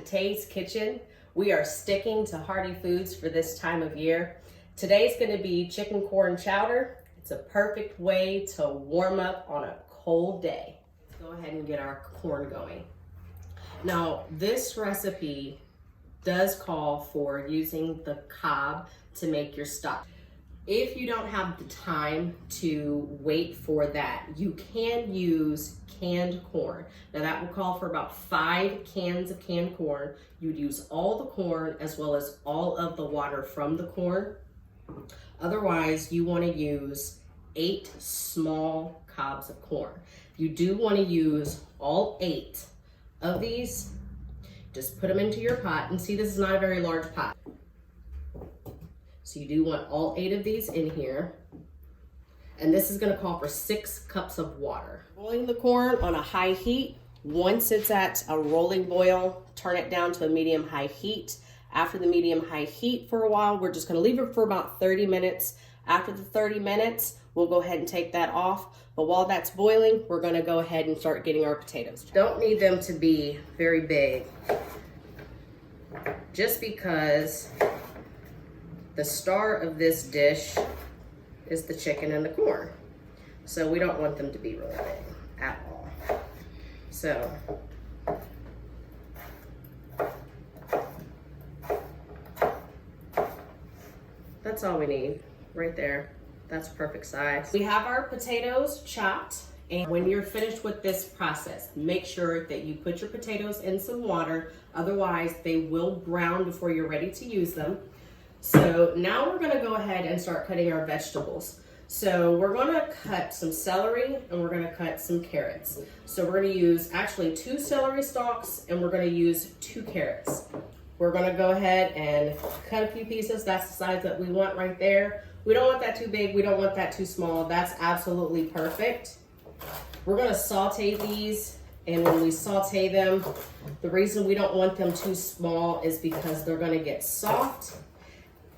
Tay's Kitchen. We are sticking to hearty foods for this time of year. Today's going to be chicken corn chowder. It's a perfect way to warm up on a cold day. Let's go ahead and get our corn going. Now, this recipe does call for using the cob to make your stock. If you don't have the time to wait for that, you can use canned corn. Now that will call for about 5 cans of canned corn. You would use all the corn as well as all of the water from the corn. Otherwise, you want to use 8 small cobs of corn. If you do want to use all 8 of these, just put them into your pot. And see, this is not a very large pot. So you do want all 8 of these in here. And this is gonna call for 6 cups of water. Boiling the corn on a high heat. Once it's at a rolling boil, turn it down to a medium-high heat. After the medium-high heat for a while, we're just gonna leave it for about 30 minutes. After the 30 minutes, we'll go ahead and take that off. But while that's boiling, we're gonna go ahead and start getting our potatoes. Don't need them to be very big, just because the star of this dish is the chicken and the corn. So we don't want them to be really big at all. So that's all we need right there. That's perfect size. We have our potatoes chopped. And when you're finished with this process, make sure that you put your potatoes in some water. Otherwise, they will brown before you're ready to use them. So now we're gonna go ahead and start cutting our vegetables. So we're gonna cut some celery and we're gonna cut some carrots. So we're gonna use actually 2 celery stalks and we're gonna use 2 carrots. We're gonna go ahead and cut a few pieces. That's the size that we want right there. We don't want that too big, we don't want that too small. That's absolutely perfect. We're gonna saute these, and when we saute them, the reason we don't want them too small is because they're gonna get soft.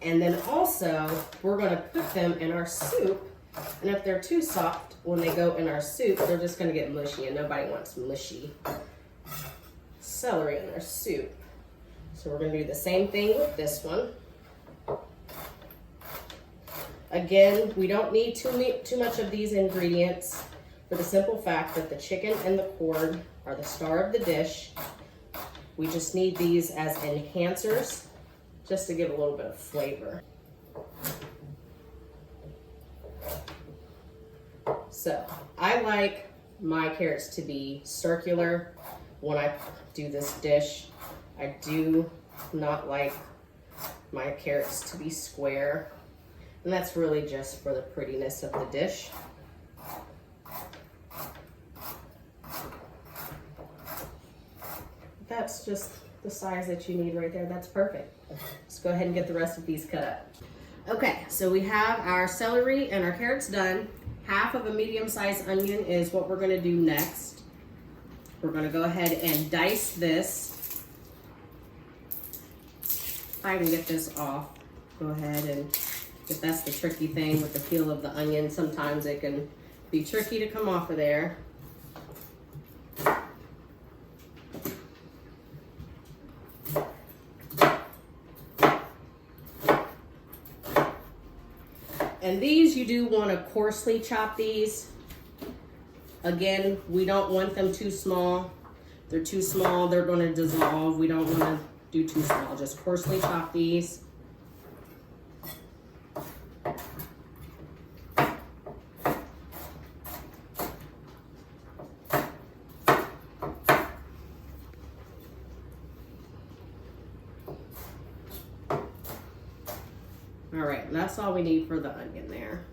And then also, we're gonna put them in our soup. And if they're too soft, when they go in our soup, they're just gonna get mushy, and nobody wants mushy celery in their soup. So we're gonna do the same thing with this one. Again, we don't need too much of these ingredients for the simple fact that the chicken and the corn are the star of the dish. We just need these as enhancers, just to give a little bit of flavor. So I like my carrots to be circular when I do this dish. I do not like my carrots to be square. And that's really just for the prettiness of the dish. That's just the size that you need right there. That's perfect. Let's go ahead and get the rest of these cut up. Okay, so we have our celery and our carrots done. Half of a medium-sized onion is what we're gonna do next. We're gonna go ahead and dice this. If I can get this off, go ahead and, if that's the tricky thing with the peel of the onion, sometimes it can be tricky to come off of there. And these, you do want to coarsely chop these. Again, we don't want them too small. If they're too small, they're going to dissolve. We don't want to do too small. Just coarsely chop these. All right, that's all we need for the onion there.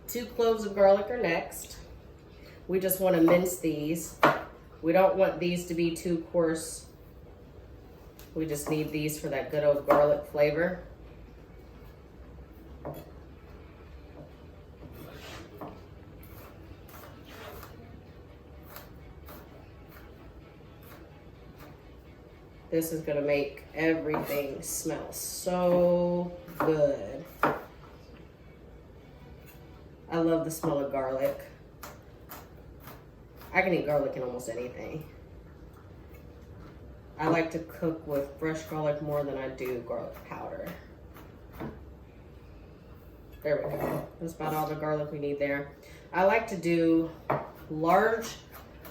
2 cloves of garlic are next. We just want to mince these. We don't want these to be too coarse. We just need these for that good old garlic flavor. This is gonna make everything smell so good. I love the smell of garlic. I can eat garlic in almost anything. I like to cook with fresh garlic more than I do garlic powder. There we go. That's about all the garlic we need there. I like to do large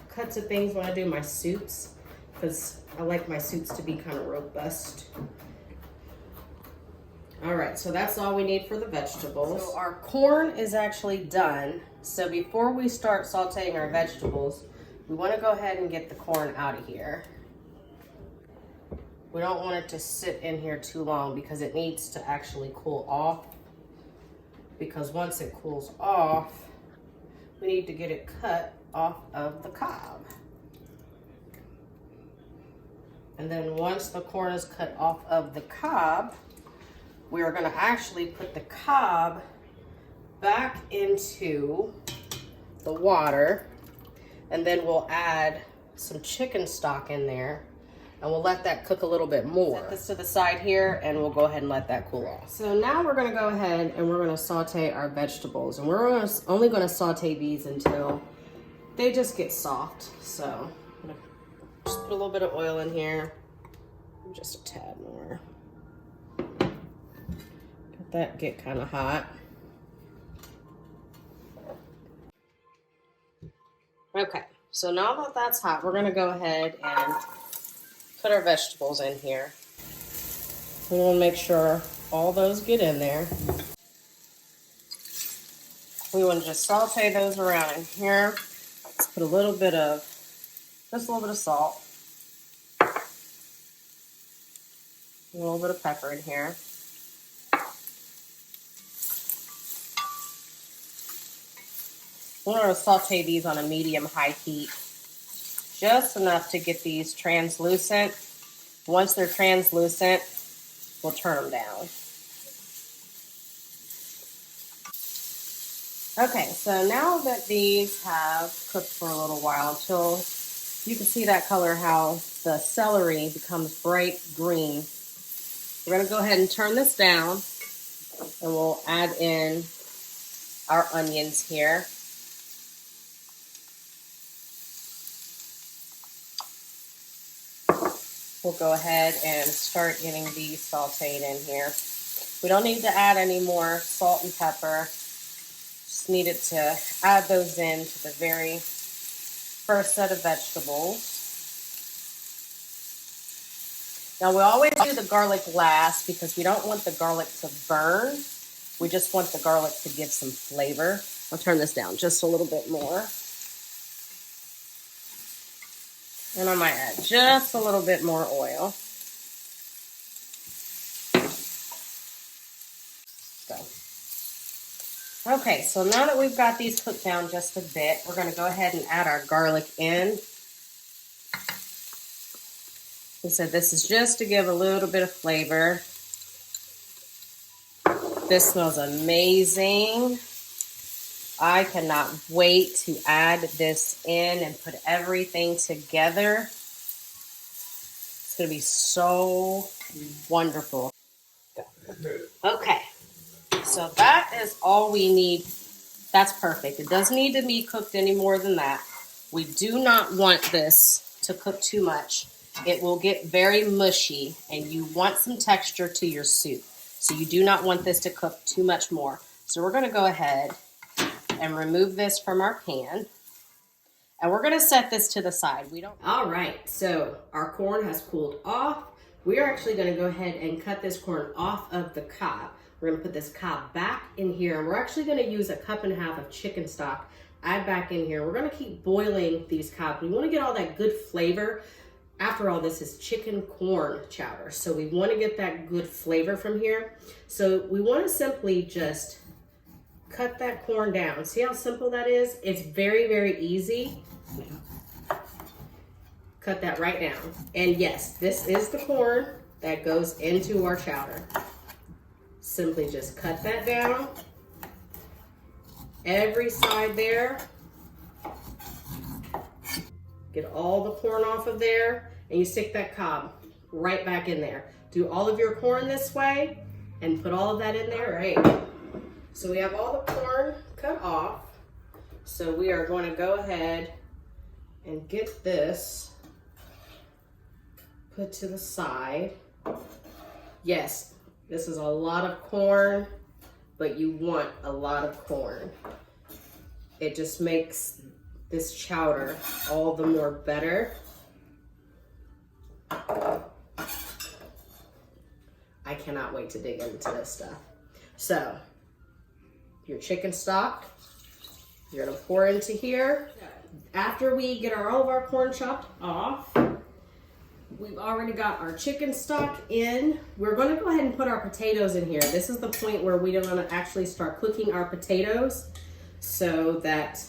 cuts of things when I do my soups because I like my soups to be kind of robust. All right, so that's all we need for the vegetables. So our corn is actually done. So before we start sauteing our vegetables, we want to go ahead and get the corn out of here. We don't want it to sit in here too long because it needs to actually cool off. Because once it cools off, we need to get it cut off of the cob. And then once the corn is cut off of the cob, we are going to actually put the cob back into the water, and then we'll add some chicken stock in there, and we'll let that cook a little bit more. Set this to the side here, and we'll go ahead and let that cool off. So now we're going to go ahead and we're going to saute our vegetables, and we're only going to saute these until they just get soft. So I'm going to just put a little bit of oil in here, just a tad more. Let that get kind of hot. Okay, so now that that's hot, we're going to go ahead and put our vegetables in here. We want to make sure all those get in there. We want to just saute those around in here. Let's put just a little bit of salt. A little bit of pepper in here. We want to saute these on a medium-high heat, just enough to get these translucent. Once they're translucent, we'll turn them down. Okay, so now that these have cooked for a little while, until you can see that color, how the celery becomes bright green, we're going to go ahead and turn this down, and we'll add in our onions here. We'll go ahead and start getting these sauteed in here. We don't need to add any more salt and pepper. Just needed to add those in to the very first set of vegetables. Now we always do the garlic last because we don't want the garlic to burn. We just want the garlic to give some flavor. I'll turn this down just a little bit more. And I might add just a little bit more oil. Okay, so now that we've got these cooked down just a bit, we're going to go ahead and add our garlic in. So this is just to give a little bit of flavor. This smells amazing. I cannot wait to add this in and put everything together. It's going to be so wonderful. Okay, so that is all we need. That's perfect. It doesn't need to be cooked any more than that. We do not want this to cook too much. It will get very mushy, and you want some texture to your soup. So you do not want this to cook too much more. So we're going to go ahead and remove this from our pan. And we're going to set this to the side. All right, so our corn has cooled off. We are actually going to go ahead and cut this corn off of the cob. We're going to put this cob back in here, and we're actually going to use 1.5 cups of chicken stock. Add back in here. We're going to keep boiling these cobs. We want to get all that good flavor. After all, this is chicken corn chowder, so we want to get that good flavor from here. So we want to simply just cut that corn down. See how simple that is? It's very, very easy. Cut that right down. And yes, this is the corn that goes into our chowder. Simply just cut that down. Every side there. Get all the corn off of there, and you stick that cob right back in there. Do all of your corn this way and put all of that in there. All right. So we have all the corn cut off. So we are going to go ahead and get this put to the side. Yes, this is a lot of corn, but you want a lot of corn. It just makes this chowder all the more better. I cannot wait to dig into this stuff. So, your chicken stock, you're gonna pour into here. After we get all of our corn chopped off, we've already got our chicken stock in. We're gonna go ahead and put our potatoes in here. This is the point where we're gonna actually start cooking our potatoes so that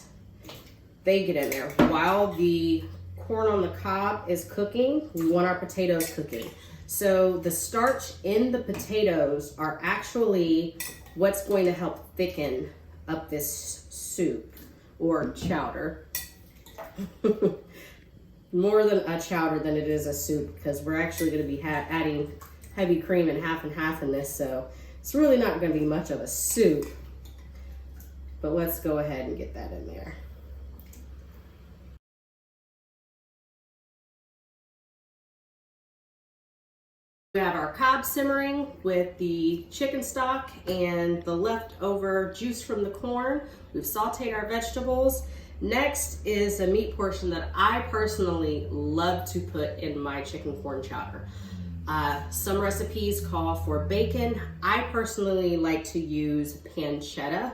they get in there. While the corn on the cob is cooking, we want our potatoes cooking. So the starch in the potatoes are actually what's going to help thicken up this soup or chowder. More than a chowder than it is a soup, because we're actually going to be adding heavy cream and half in this, so it's really not going to be much of a soup. But let's go ahead and get that in there. We have our cob simmering with the chicken stock and the leftover juice from the corn. We've sauteed our vegetables. Next is a meat portion that I personally love to put in my chicken corn chowder. Some recipes call for bacon. I personally like to use pancetta.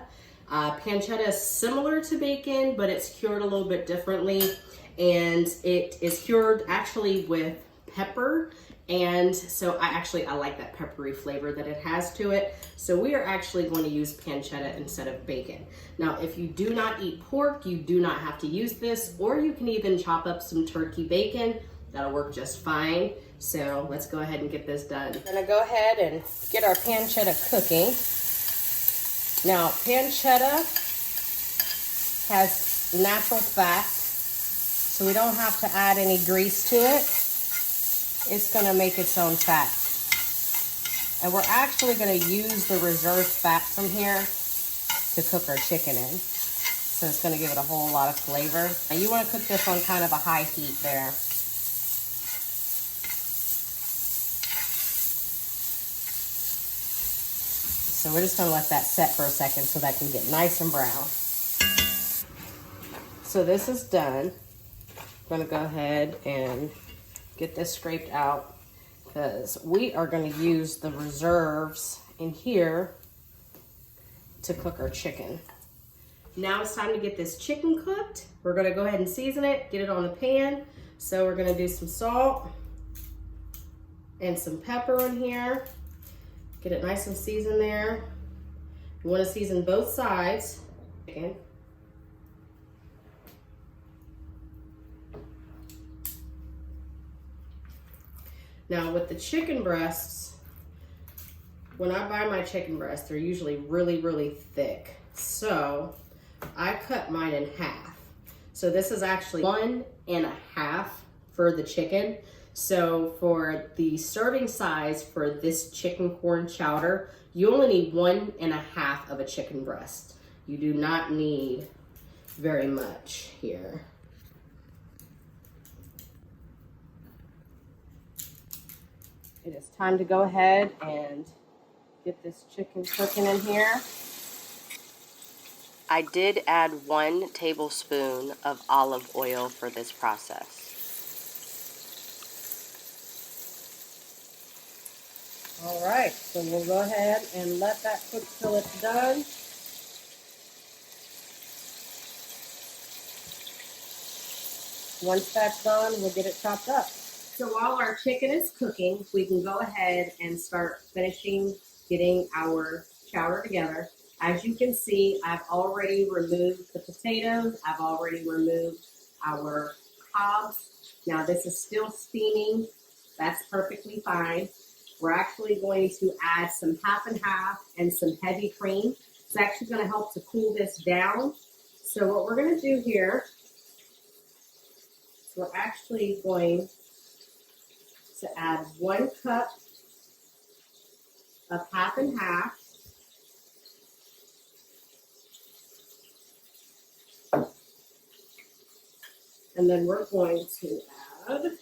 Pancetta is similar to bacon, but it's cured a little bit differently. And it is cured actually with pepper. And so I like that peppery flavor that it has to it. So we are actually going to use pancetta instead of bacon. Now, if you do not eat pork, you do not have to use this, or you can even chop up some turkey bacon. That'll work just fine. So let's go ahead and get this done. I'm gonna go ahead and get our pancetta cooking. Now, pancetta has natural fat, so we don't have to add any grease to it. It's gonna make its own fat. And we're actually gonna use the reserved fat from here to cook our chicken in. So it's gonna give it a whole lot of flavor. And you wanna cook this on kind of a high heat there. So we're just gonna let that set for a second so that can get nice and brown. So this is done. I'm gonna go ahead and get this scraped out because we are going to use the reserves in here to cook our chicken. Now it's time to get this chicken cooked. We're going to go ahead and season it, get it on the pan. So we're going to do some salt and some pepper in here. Get it nice and seasoned there. You want to season both sides. Now with the chicken breasts, when I buy my chicken breasts, they're usually really, really thick. So I cut mine in half. So this is actually 1.5 for the chicken. So for the serving size for this chicken corn chowder, you only need 1.5 of a chicken breast. You do not need very much here. It is time to go ahead and get this chicken cooking in here. I did add 1 tablespoon of olive oil for this process. All right, so we'll go ahead and let that cook till it's done. Once that's done, we'll get it chopped up. So while our chicken is cooking, we can go ahead and start finishing getting our chowder together. As you can see, I've already removed the potatoes. I've already removed our cobs. Now this is still steaming. That's perfectly fine. We're actually going to add some half and half and some heavy cream. It's actually going to help to cool this down. So what we're going to do here, we're actually going to add 1 cup of half and half. And then we're going to add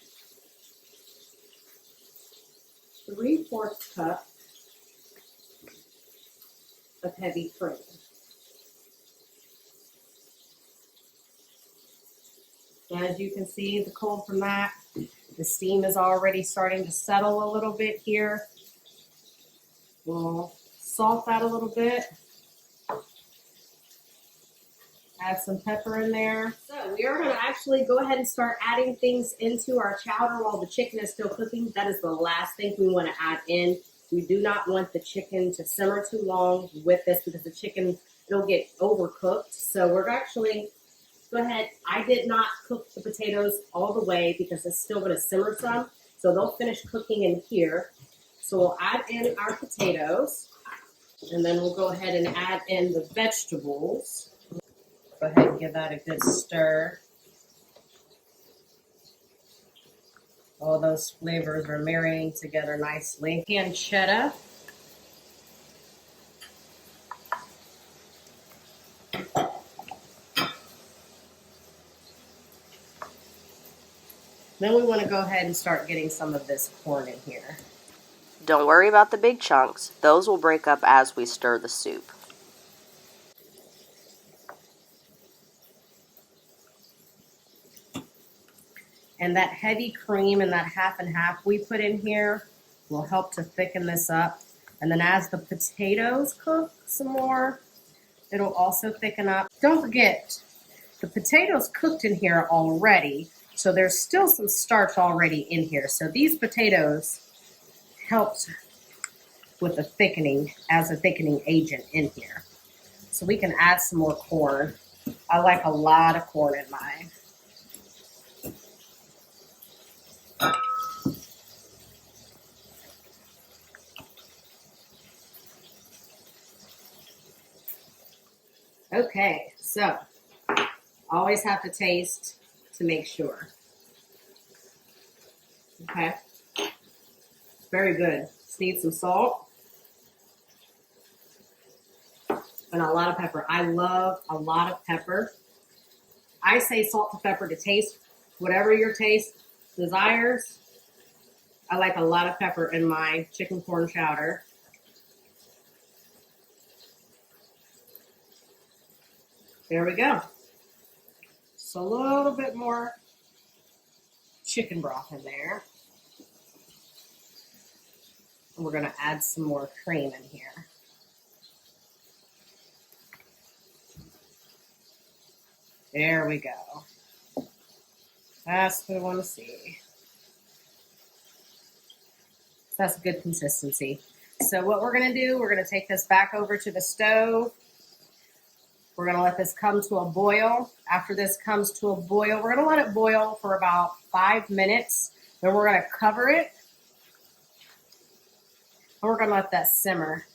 3/4 cup of heavy cream. As you can see, the cold from that, the steam is already starting to settle a little bit here. We'll salt that a little bit. Add some pepper in there. So we are going to actually go ahead and start adding things into our chowder while the chicken is still cooking. That is the last thing we want to add in. We do not want the chicken to simmer too long with this because the chicken, it'll get overcooked. So we're actually, go ahead. I did not cook the potatoes all the way because it's still going to simmer some. So they'll finish cooking in here. So we'll add in our potatoes and then we'll go ahead and add in the vegetables. Go ahead and give that a good stir. All those flavors are marrying together nicely. Pancetta. Then we want to go ahead and start getting some of this corn in here. Don't worry about the big chunks. Those will break up as we stir the soup. And that heavy cream and that half and half we put in here will help to thicken this up. And then as the potatoes cook some more, it'll also thicken up. Don't forget, the potatoes cooked in here already, so there's still some starch already in here. So these potatoes helped with the thickening as a thickening agent in here. So we can add some more corn. I like a lot of corn in mine. Okay, so always have to taste to make sure. Okay, very good. Just need some salt and a lot of pepper. I love a lot of pepper. I say salt to pepper to taste, whatever your taste desires. I like a lot of pepper in my chicken corn chowder. There we go. Just a little bit more chicken broth in there. And we're going to add some more cream in here. There we go. That's what I want to see. That's a good consistency. So what we're going to do, we're going to take this back over to the stove. We're going to let this come to a boil. After this comes to a boil, we're going to let it boil for about 5 minutes. Then we're going to cover it. And we're going to let that simmer.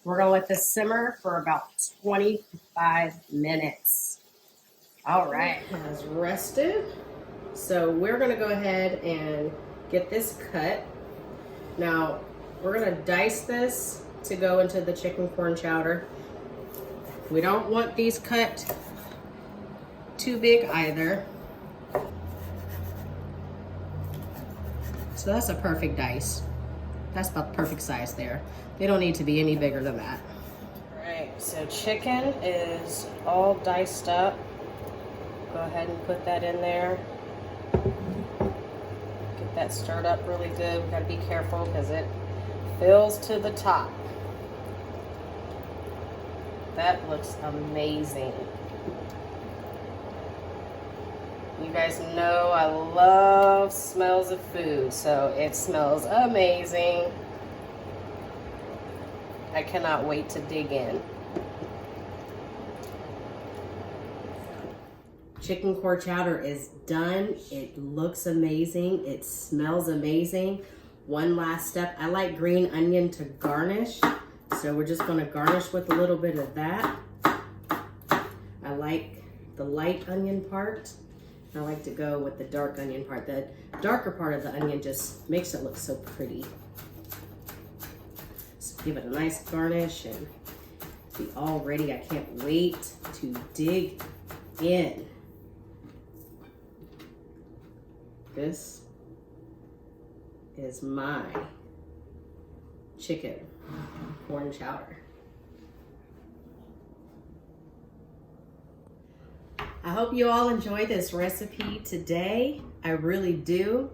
We're going to let this simmer for about 25 minutes. All right. It has rested. So we're going to go ahead and get this cut. Now, we're going to dice this to go into the chicken corn chowder. We don't want these cut too big either. So that's a perfect dice. That's about the perfect size there. They don't need to be any bigger than that. All right, so chicken is all diced up. Go ahead and put that in there. Get that stirred up really good. We gotta be careful because it fills to the top. That looks amazing. You guys know I love smells of food, so it smells amazing. I cannot wait to dig in. Chicken corn chowder is done. It looks amazing. It smells amazing. One last step. I like green onion to garnish. So we're just going to garnish with a little bit of that. I like the light onion part. I like to go with the dark onion part. The darker part of the onion just makes it look so pretty. So give it a nice garnish and be all ready. I can't wait to dig in. This is my chicken corn chowder. I hope you all enjoy this recipe today. I really do.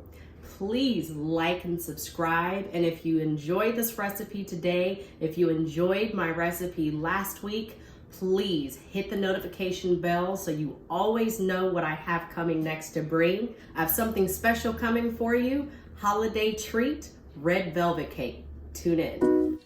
Please like and subscribe. And if you enjoyed this recipe today, if you enjoyed my recipe last week, please hit the notification bell so you always know what I have coming next to bring. I have something special coming for you. Holiday treat, red velvet cake. Tune in.